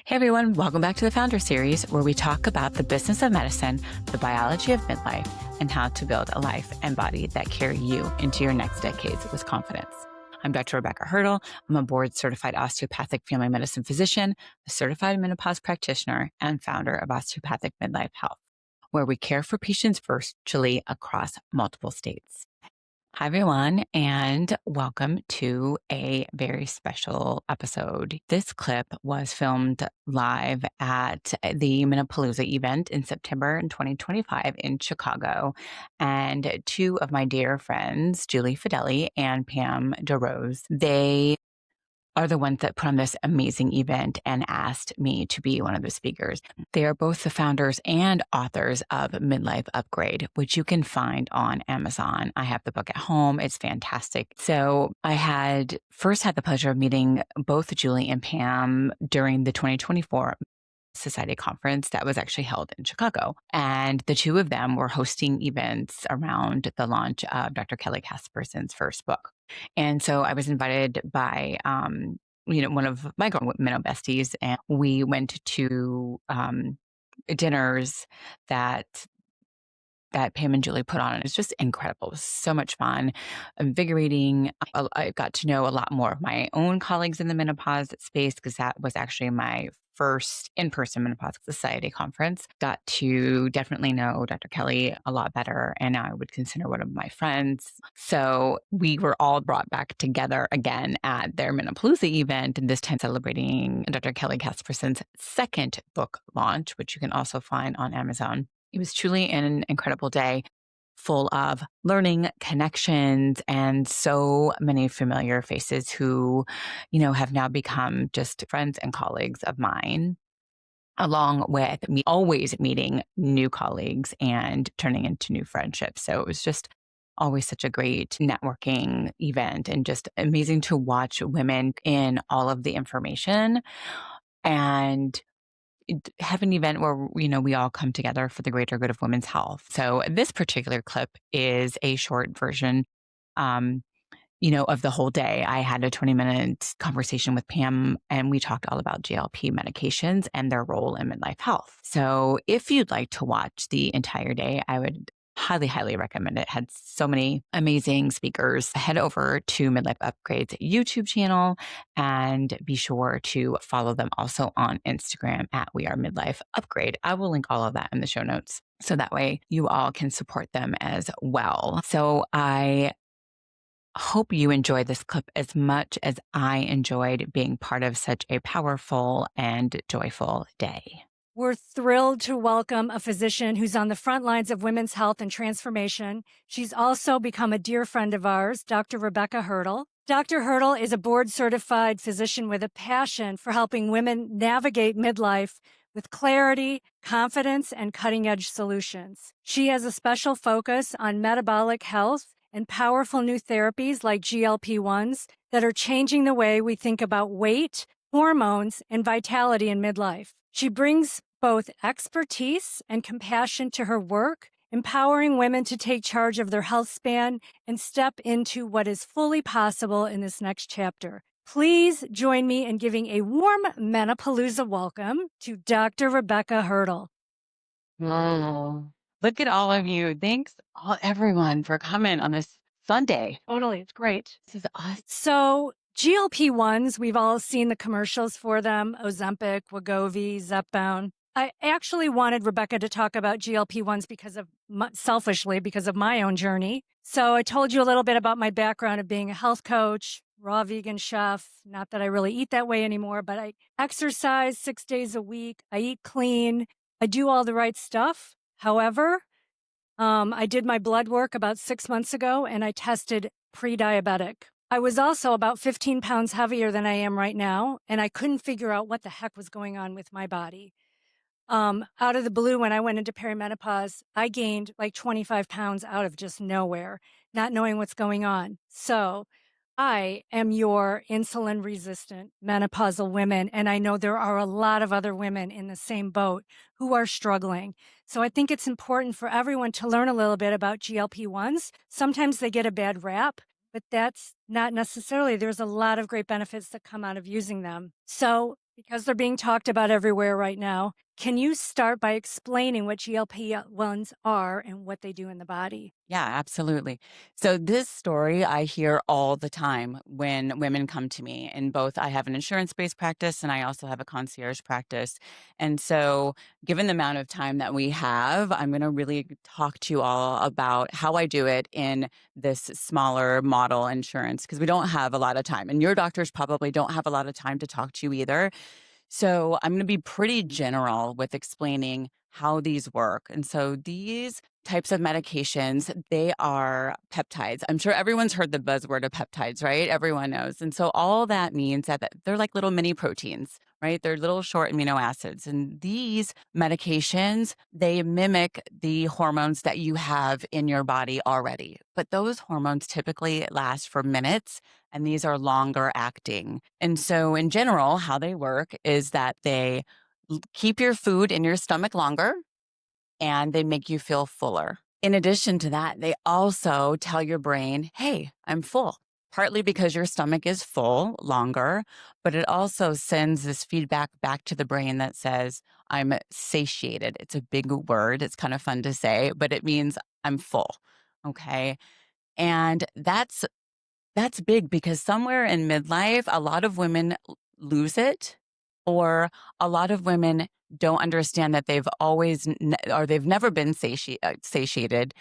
Hey everyone, welcome back to the Founder Series, where we talk about the business of medicine, the biology of midlife, and how to build a life and body that carry you into your next decades with confidence. I'm Dr. Rebbecca Hertel. I'm a board-certified osteopathic family medicine physician, a certified menopause practitioner, and founder of Osteopathic Midlife Health, where we care for patients virtually across multiple states. Hi, everyone, and welcome to a very special episode. This clip was filmed live at the Menopalooza event in September in 2025 in Chicago. And two of my dear friends, Julie Fideli and Pam DeRose, they are the ones that put on this amazing event and asked me to be one of the speakers. They are both the founders and authors of Midlife Upgrade, which you can find on Amazon. I have the book at home. It's fantastic. So I had first had the pleasure of meeting both Julie and Pam during the 2024 Society conference that was actually held in Chicago. And the two of them were hosting events around the launch of Dr. Kelly Kasperson's first book. And so I was invited by, one of my Minnow besties, and we went to dinners that Pam and Julie put on. And it's just incredible. It was so much fun, invigorating. I got to know a lot more of my own colleagues in the menopause space, because that was actually my first in-person Menopause Society conference. Got to definitely know Dr. Kelly a lot better, and now I would consider one of my friends. So we were all brought back together again at their Menopalooza event, and this time celebrating Dr. Kelly Kasperson's second book launch, which you can also find on Amazon. It was truly an incredible day, full of learning, connections, and so many familiar faces who, have now become just friends and colleagues of mine, along with me always meeting new colleagues and turning into new friendships. So it was just always such a great networking event, and just amazing to watch women in all of the information and have an event where, we all come together for the greater good of women's health. So this particular clip is a short version, of the whole day. I had a 20-minute conversation with Pam, and we talked all about GLP medications and their role in midlife health. So if you'd like to watch the entire day, I would highly, highly recommend it. Had so many amazing speakers. Head over to Midlife Upgrade's YouTube channel and be sure to follow them also on Instagram at We Are Midlife Upgrade. I will link all of that in the show notes, so that way you all can support them as well. So I hope you enjoy this clip as much as I enjoyed being part of such a powerful and joyful day. We're thrilled to welcome a physician who's on the front lines of women's health and transformation. She's also become a dear friend of ours, Dr. Rebbecca Hertel. Dr. Hertel is a board-certified physician with a passion for helping women navigate midlife with clarity, confidence, and cutting-edge solutions. She has a special focus on metabolic health and powerful new therapies like GLP-1s that are changing the way we think about weight, hormones, and vitality in midlife. She brings both expertise and compassion to her work, empowering women to take charge of their health span and step into what is fully possible in this next chapter. Please join me in giving a warm Menopalooza welcome to Dr. Rebbecca Hertel. Oh, look at all of you. Thanks, everyone, for coming on this Sunday. Totally, it's great. This is awesome. So GLP-1s, we've all seen the commercials for them, Ozempic, Wegovy, Zepbound. I actually wanted Rebbecca to talk about GLP-1s selfishly because of my own journey. So I told you a little bit about my background of being a health coach, raw vegan chef. Not that I really eat that way anymore, but I exercise 6 days a week. I eat clean. I do all the right stuff. However, I did my blood work about 6 months ago, and I tested pre-diabetic. I was also about 15 pounds heavier than I am right now, and I couldn't figure out what the heck was going on with my body. Out of the blue, when I went into perimenopause, I gained like 25 pounds out of just nowhere, not knowing what's going on. So I am your insulin resistant menopausal women, and I know there are a lot of other women in the same boat who are struggling. So I think it's important for everyone to learn a little bit about GLP-1s. Sometimes they get a bad rap, but that's not necessarily. There's a lot of great benefits that come out of using them. So Because they're being talked about everywhere right now. Can you start by explaining what GLP-1s are and what they do in the body? Yeah, absolutely. So this story I hear all the time when women come to me. And both I have an insurance-based practice and I also have a concierge practice. And so given the amount of time that we have, I'm going to really talk to you all about how I do it in this smaller model insurance because we don't have a lot of time. And your doctors probably don't have a lot of time to talk to you either. So I'm going to be pretty general with explaining how these work. And so these types of medications, they are peptides. I'm sure everyone's heard the buzzword of peptides, right? Everyone knows. And so all that means that they're like little mini proteins, right? They're little short amino acids. And these medications, they mimic the hormones that you have in your body already. But those hormones typically last for minutes and these are longer acting. And so in general, how they work is that they keep your food in your stomach longer and they make you feel fuller. In addition to that, they also tell your brain, hey, I'm full. Partly because your stomach is full longer, but it also sends this feedback back to the brain that says, I'm satiated. It's a big word. It's kind of fun to say, but it means I'm full. Okay. And that's big because somewhere in midlife, a lot of women lose it, or a lot of women don't understand that they've always or they've never been satiated,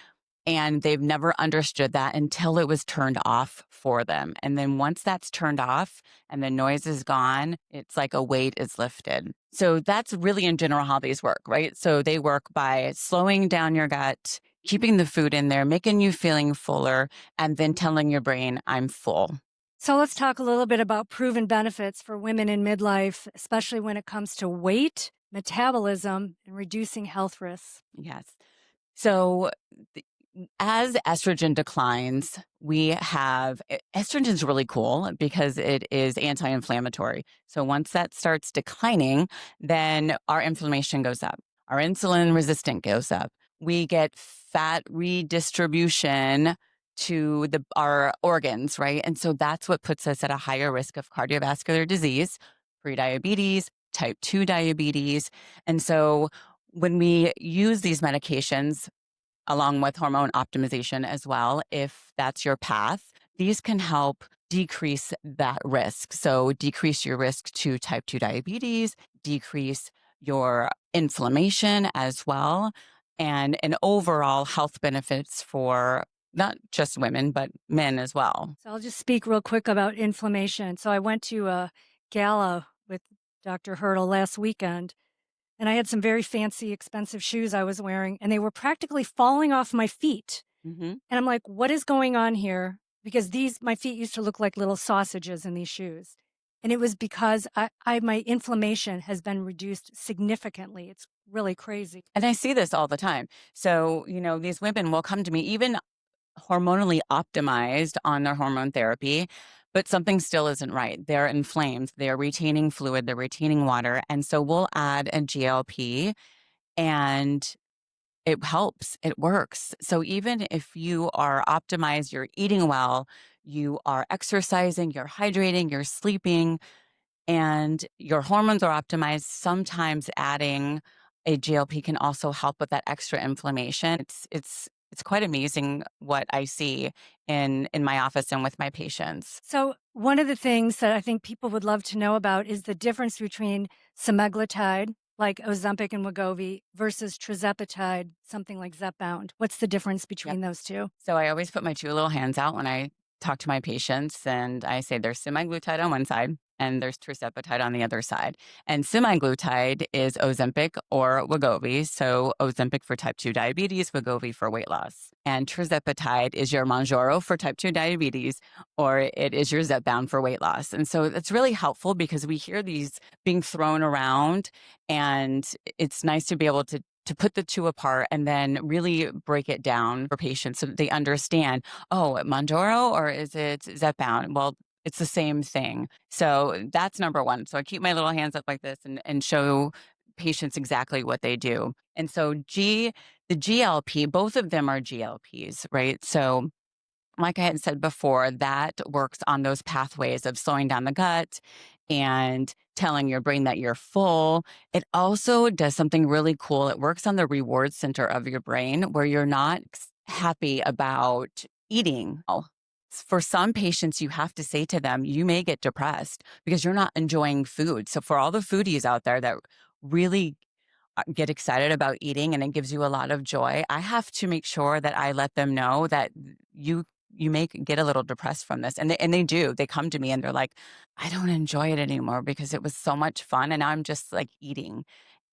and they've never understood that until it was turned off for them. And then once that's turned off and the noise is gone, it's like a weight is lifted. So that's really in general how these work, right? So they work by slowing down your gut, keeping the food in there, making you feeling fuller, and then telling your brain, I'm full. So let's talk a little bit about proven benefits for women in midlife, especially when it comes to weight, metabolism, and reducing health risks. Yes. So as estrogen declines, estrogen is really cool because it is anti-inflammatory. So once that starts declining, then our inflammation goes up. Our insulin resistant goes up. We get fat redistribution to our organs, right? And so that's what puts us at a higher risk of cardiovascular disease, prediabetes, type 2 diabetes. And so when we use these medications, along with hormone optimization as well, if that's your path, these can help decrease that risk. So decrease your risk to type 2 diabetes, decrease your inflammation as well, and an overall health benefits for not just women, but men as well. So I'll just speak real quick about inflammation. So I went to a gala with Dr. Hertel last weekend, and I had some very fancy, expensive shoes I was wearing, and they were practically falling off my feet. Mm-hmm. And I'm like, what is going on here? Because my feet used to look like little sausages in these shoes. And it was because my inflammation has been reduced significantly. It's really crazy. And I see this all the time. So, these women will come to me, even hormonally optimized on their hormone therapy, but something still isn't right. They're inflamed, they're retaining fluid, they're retaining water. And so we'll add a GLP and it helps, it works. So even if you are optimized, you're eating well, you are exercising, you're hydrating, you're sleeping, and your hormones are optimized, sometimes adding a GLP can also help with that extra inflammation. It's quite amazing what I see in my office and with my patients. So one of the things that I think people would love to know about is the difference between semaglutide, like Ozempic and Wegovy, versus Tirzepatide, something like Zepbound. What's the difference between those two? So I always put my two little hands out when I talk to my patients and I say there's semaglutide on one side and there's Tirzepatide on the other side. And semaglutide is Ozempic or Wegovy. So Ozempic for type 2 diabetes, Wegovy for weight loss. And Tirzepatide is your Mounjaro for type 2 diabetes, or it is your Zepbound for weight loss. And so it's really helpful because we hear these being thrown around, and it's nice to be able to put the two apart and then really break it down for patients so that they understand, oh, Mounjaro or is it Zepbound? Well, it's the same thing. So that's number one. So I keep my little hands up like this and show patients exactly what they do. And so the GLP, both of them are GLPs, right? So like I had said before, that works on those pathways of slowing down the gut and telling your brain that you're full. It also does something really cool. It works on the reward center of your brain where you're not happy about eating. For some patients, you have to say to them, you may get depressed because you're not enjoying food. So for all the foodies out there that really get excited about eating and it gives you a lot of joy, I have to make sure that I let them know that you may get a little depressed from this. And they do. They come to me and they're like, I don't enjoy it anymore because it was so much fun. And now I'm just like eating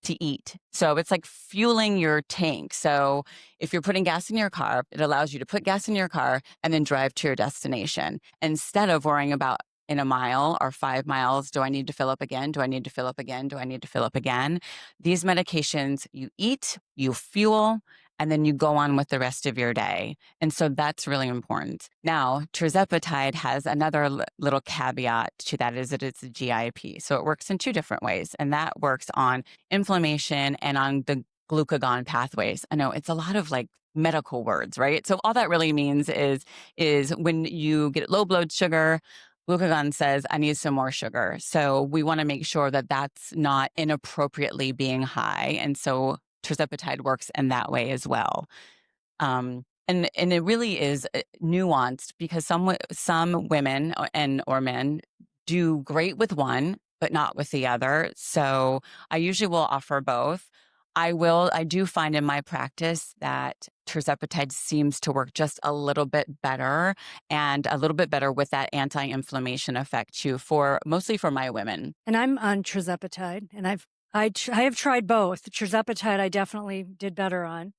to eat. So it's like fueling your tank. So if you're putting gas in your car, it allows you to put gas in your car and then drive to your destination instead of worrying about in a mile or 5 miles, do I need to fill up again? Do I need to fill up again? Do I need to fill up again? These medications, you eat, you fuel, and then you go on with the rest of your day. And so that's really important. Now, Tirzepatide has another little caveat to that is that it's a GIP. So it works in 2 different ways. And that works on inflammation and on the glucagon pathways. I know it's a lot of like medical words, right? So all that really means is when you get low blood sugar, glucagon says, I need some more sugar. So we want to make sure that that's not inappropriately being high. And so Tirzepatide works in that way as well. And it really is nuanced because some women or men do great with one, but not with the other. So I usually will offer both. I do find in my practice that Tirzepatide seems to work just a little bit better and a little bit better with that anti-inflammation effect too, mostly for my women. And I'm on Tirzepatide, and I have tried both. Tirzepatide I definitely did better on.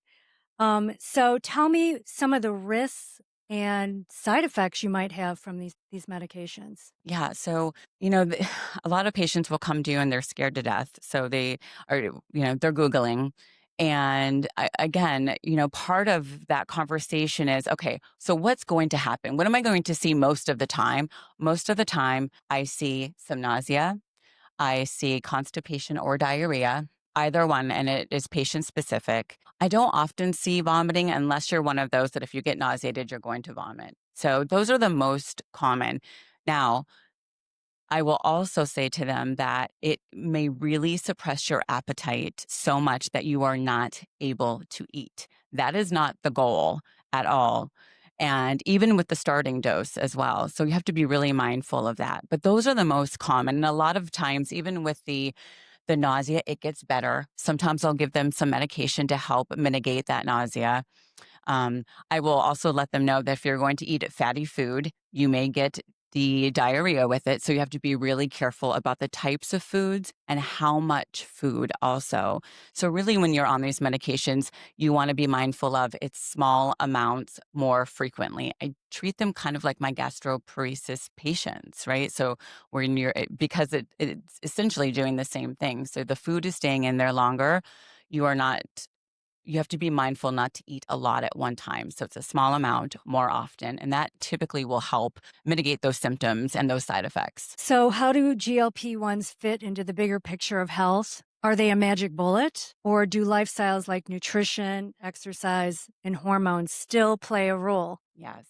So tell me some of the risks and side effects you might have from these medications. Yeah. So, a lot of patients will come to you and they're scared to death. So they are, they're Googling. And again, part of that conversation is, okay, so what's going to happen? What am I going to see most of the time? Most of the time, I see some nausea. I see constipation or diarrhea, either one, and it is patient specific. I don't often see vomiting unless you're one of those that if you get nauseated, you're going to vomit. So those are the most common. Now, I will also say to them that it may really suppress your appetite so much that you are not able to eat. That is not the goal at all. And even with the starting dose as well. So you have to be really mindful of that. But those are the most common. And a lot of times, even with the nausea, it gets better. Sometimes I'll give them some medication to help mitigate that nausea. I will also let them know that if you're going to eat fatty food, you may get the diarrhea with it. So you have to be really careful about the types of foods and how much food also. So really when you're on these medications, you want to be mindful of it's small amounts more frequently. I treat them kind of like my gastroparesis patients, right? So because it's essentially doing the same thing. So the food is staying in there longer. You have to be mindful not to eat a lot at one time. So it's a small amount more often. And that typically will help mitigate those symptoms and those side effects. So how do GLP-1s fit into the bigger picture of health? Are they a magic bullet? Or do lifestyles like nutrition, exercise, and hormones still play a role? Yes.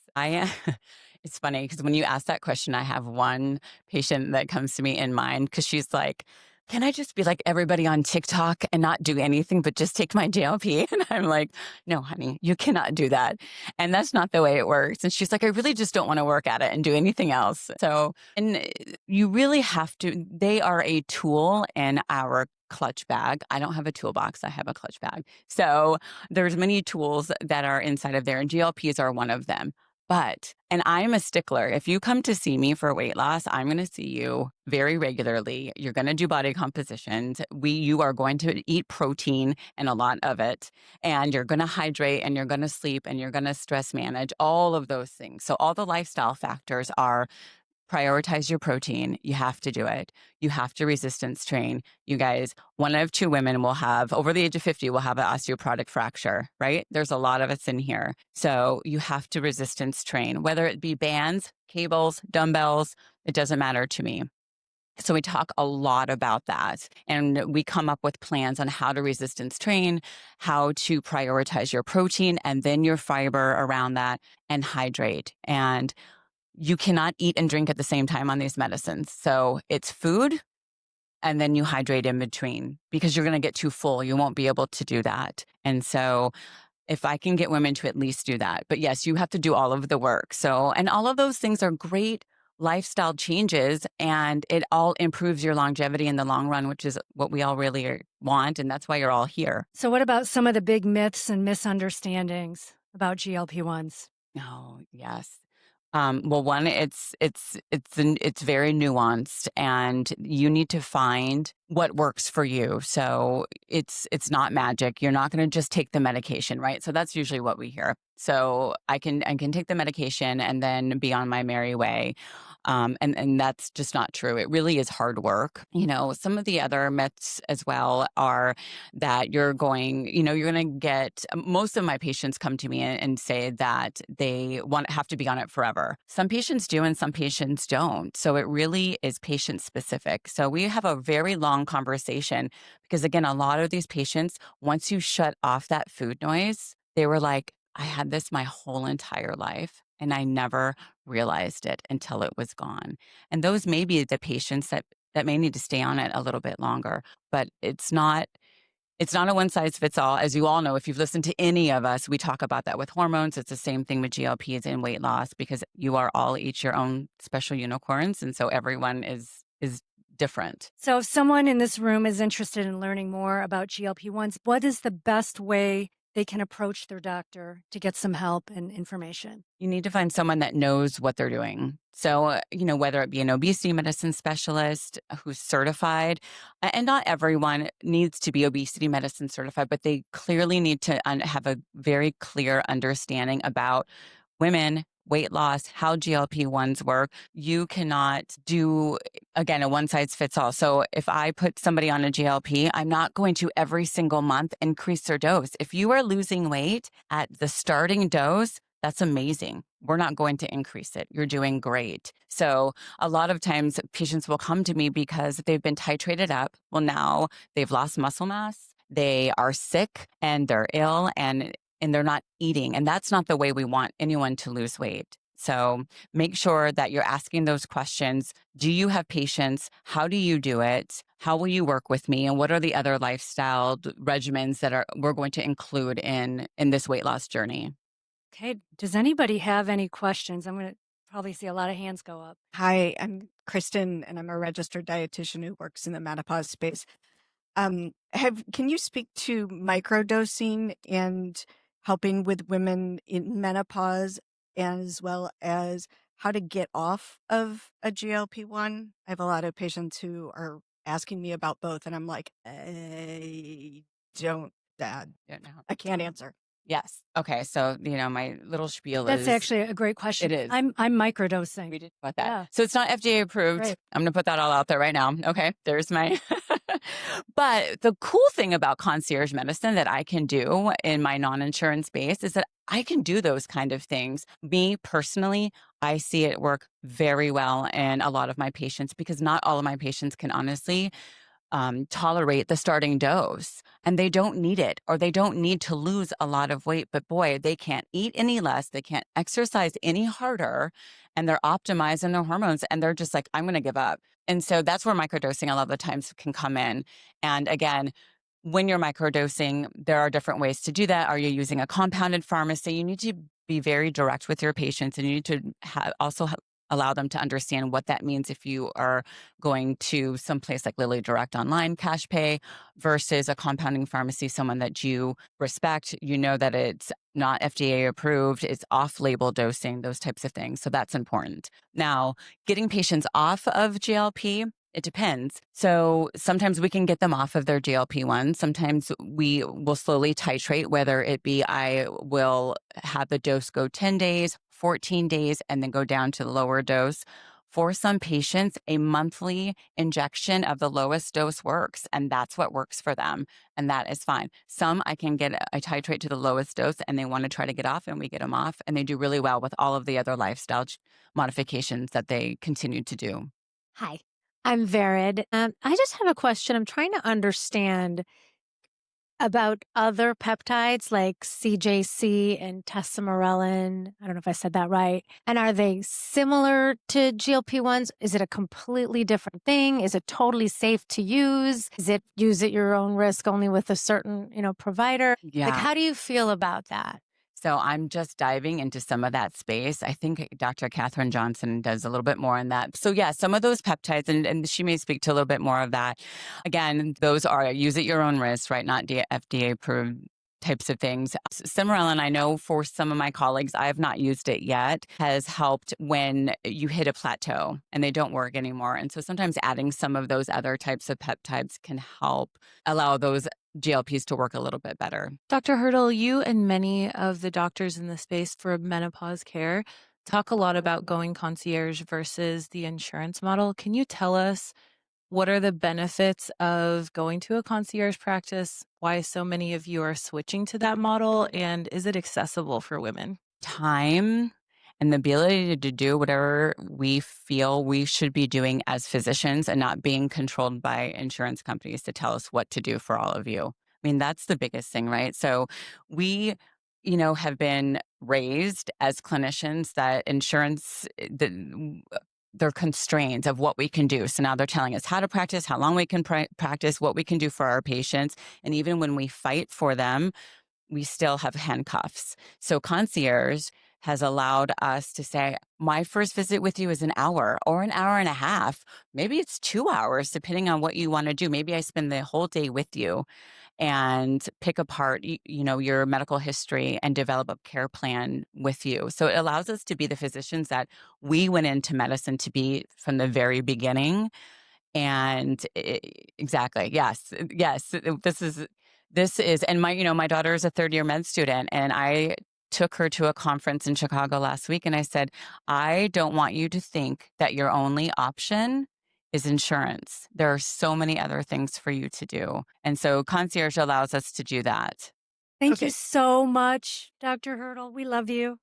It's funny because when you ask that question, I have one patient that comes to me in mind because she's like, can I just be like everybody on TikTok and not do anything but just take my GLP? And I'm like, no, honey, you cannot do that. And that's not the way it works. And she's like, I really just don't want to work at it and do anything else. So, and you really have to, they are a tool in our clutch bag. I don't have a toolbox. I have a clutch bag. So there's many tools that are inside of there and GLPs are one of them. And I'm a stickler. If you come to see me for weight loss, I'm going to see you very regularly. You're going to do body compositions. You are going to eat protein and a lot of it. And you're going to hydrate and you're going to sleep and you're going to stress manage, all of those things. So all the lifestyle factors are prioritize your protein. You have to do it. You have to resistance train. You guys, 1 out of 2 women will have, over the age of 50, will have an osteoporotic fracture, right? There's a lot of us in here. So you have to resistance train, whether it be bands, cables, dumbbells, it doesn't matter to me. So we talk a lot about that and we come up with plans on how to resistance train, how to prioritize your protein and then your fiber around that and hydrate. And you cannot eat and drink at the same time on these medicines. So it's food, and then you hydrate in between because you're going to get too full. You won't be able to do that. And so if I can get women to at least do that. But yes, you have to do all of the work. So, and all of those things are great lifestyle changes, and it all improves your longevity in the long run, which is what we all really want. And that's why you're all here. So what about some of the big myths and misunderstandings about GLP-1s? Oh, yes. Well, one, it's very nuanced, and you need to find what works for you. So it's not magic. You're not going to just take the medication, right? So that's usually what we hear. So I can take the medication and then be on my merry way. And that's just not true. It really is hard work. Some of the other myths as well are that you're going to get, most of my patients come to me and say that they have to be on it forever. Some patients do and some patients don't. So it really is patient specific. So we have a very long conversation because, again, a lot of these patients, once you shut off that food noise, they were like, I had this my whole entire life and I never realized it until it was gone. And those may be the patients that may need to stay on it a little bit longer, but it's not a one size fits all. As you all know, if you've listened to any of us, we talk about that with hormones. It's the same thing with GLPs and weight loss because you are all each your own special unicorns. And so everyone is different. So if someone in this room is interested in learning more about GLP-1s, what is the best way they can approach their doctor to get some help and information? You need to find someone that knows what they're doing. So, whether it be an obesity medicine specialist who's certified, and not everyone needs to be obesity medicine certified, but they clearly need to have a very clear understanding about women, weight loss, how GLP-1s work. You cannot do, again, a one size fits all. So if I put somebody on a GLP, I'm not going to every single month increase their dose. If you are losing weight at the starting dose, that's amazing. We're not going to increase it. You're doing great. So a lot of times patients will come to me because they've been titrated up. Well, now they've lost muscle mass. They are sick and they're ill and they're not eating. And that's not the way we want anyone to lose weight. So make sure that you're asking those questions. Do you have patience? How do you do it? How will you work with me? And what are the other lifestyle regimens that we're going to include in this weight loss journey? Okay. Does anybody have any questions? I'm going to probably see a lot of hands go up. Hi, I'm Kristen, and I'm a registered dietitian who works in the menopause space. Can you speak to microdosing and helping with women in menopause, as well as how to get off of a GLP-1? I have a lot of patients who are asking me about both, and I'm like, I don't, Dad. Don't know. I can't answer. Yes. Okay. So, my little spiel That's is. actually a great question. It is. I'm microdosing. We did about that. Yeah. So it's not FDA approved. Right. I'm going to put that all out there right now. Okay. There's my. But the cool thing about concierge medicine that I can do in my non-insurance space is that I can do those kind of things. Me personally, I see it work very well in a lot of my patients because not all of my patients can honestly tolerate the starting dose and they don't need it or they don't need to lose a lot of weight. But boy, they can't eat any less. They can't exercise any harder and they're optimizing their hormones and they're just like, I'm going to give up. And so that's where microdosing a lot of the times can come in. And again, when you're microdosing, there are different ways to do that. Are you using a compounded pharmacy? You need to be very direct with your patients and you need to allow them to understand what that means if you are going to someplace like Lilly Direct Online cash pay versus a compounding pharmacy, someone that you respect, that it's not FDA approved, it's off-label dosing, those types of things. So that's important. Now, getting patients off of GLP, it depends. So sometimes we can get them off of their GLP-1. Sometimes we will slowly titrate, whether it be I will have the dose go 10 days, 14 days, and then go down to the lower dose. For some patients, a monthly injection of the lowest dose works, and that's what works for them, and that is fine. Some I titrate to the lowest dose, and they want to try to get off, and we get them off, and they do really well with all of the other lifestyle modifications that they continue to do. Hi, I'm Vered. I just have a question. I'm trying to understand about other peptides like CJC and tesamorelin? I don't know if I said that right. And are they similar to GLP-1s? Is it a completely different thing? Is it totally safe to use? Is it use at your own risk only with a certain, provider? Yeah. How do you feel about that? So I'm just diving into some of that space. I think Dr. Katherine Johnson does a little bit more on that. So yeah, some of those peptides, and she may speak to a little bit more of that. Again, those are use at your own risk, right? Not FDA approved types of things. Semaglutide, I know for some of my colleagues, I have not used it yet, has helped when you hit a plateau and they don't work anymore. And so sometimes adding some of those other types of peptides can help allow those GLPs to work a little bit better. Dr. Hertel, you and many of the doctors in the space for menopause care talk a lot about going concierge versus the insurance model. Can you tell us what are the benefits of going to a concierge practice? Why so many of you are switching to that model? And is it accessible for women? Time and the ability to do whatever we feel we should be doing as physicians and not being controlled by insurance companies to tell us what to do for all of you. I mean, that's the biggest thing, right? So we, have been raised as clinicians that insurance, they're constraints of what we can do. So now they're telling us how to practice, how long we can practice, what we can do for our patients. And even when we fight for them, we still have handcuffs. So Concierge has allowed us to say, my first visit with you is an hour or an hour and a half. Maybe it's 2 hours, depending on what you want to do. Maybe I spend the whole day with you and pick apart, your medical history and develop a care plan with you. So it allows us to be the physicians that we went into medicine to be from the very beginning. And exactly, yes. This is, and my daughter is a third-year med student, and I took her to a conference in Chicago last week, and I said, I don't want you to think that your only option is insurance. There are so many other things for you to do. And so Concierge allows us to do that. Thank you so much, Dr. Hertel. We love you.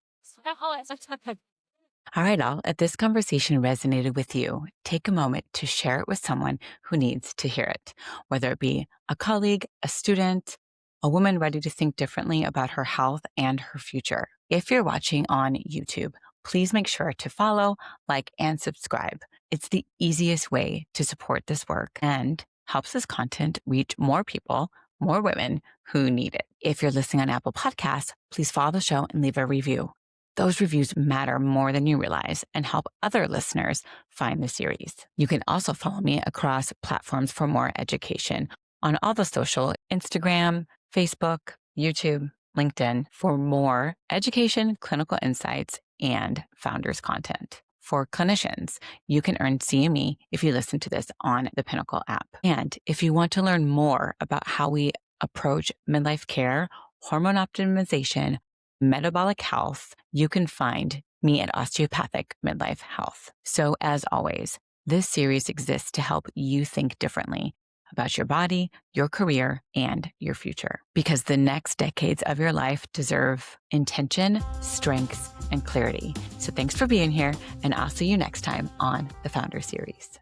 All right, all. If this conversation resonated with you, take a moment to share it with someone who needs to hear it, whether it be a colleague, a student, a woman ready to think differently about her health and her future. If you're watching on YouTube, please make sure to follow, like, and subscribe. It's the easiest way to support this work and helps this content reach more people, more women who need it. If you're listening on Apple Podcasts, please follow the show and leave a review. Those reviews matter more than you realize and help other listeners find the series. You can also follow me across platforms for more education on all the social, Instagram, Facebook, YouTube, LinkedIn, for more education, clinical insights, and founders content. For clinicians, you can earn CME if you listen to this on the Pinnacle app. And if you want to learn more about how we approach midlife care, hormone optimization, metabolic health, you can find me at Osteopathic Midlife Health. So as always, this series exists to help you think differently about your body, your career, and your future. Because the next decades of your life deserve intention, strength, and clarity. So thanks for being here, and I'll see you next time on the Founder Series.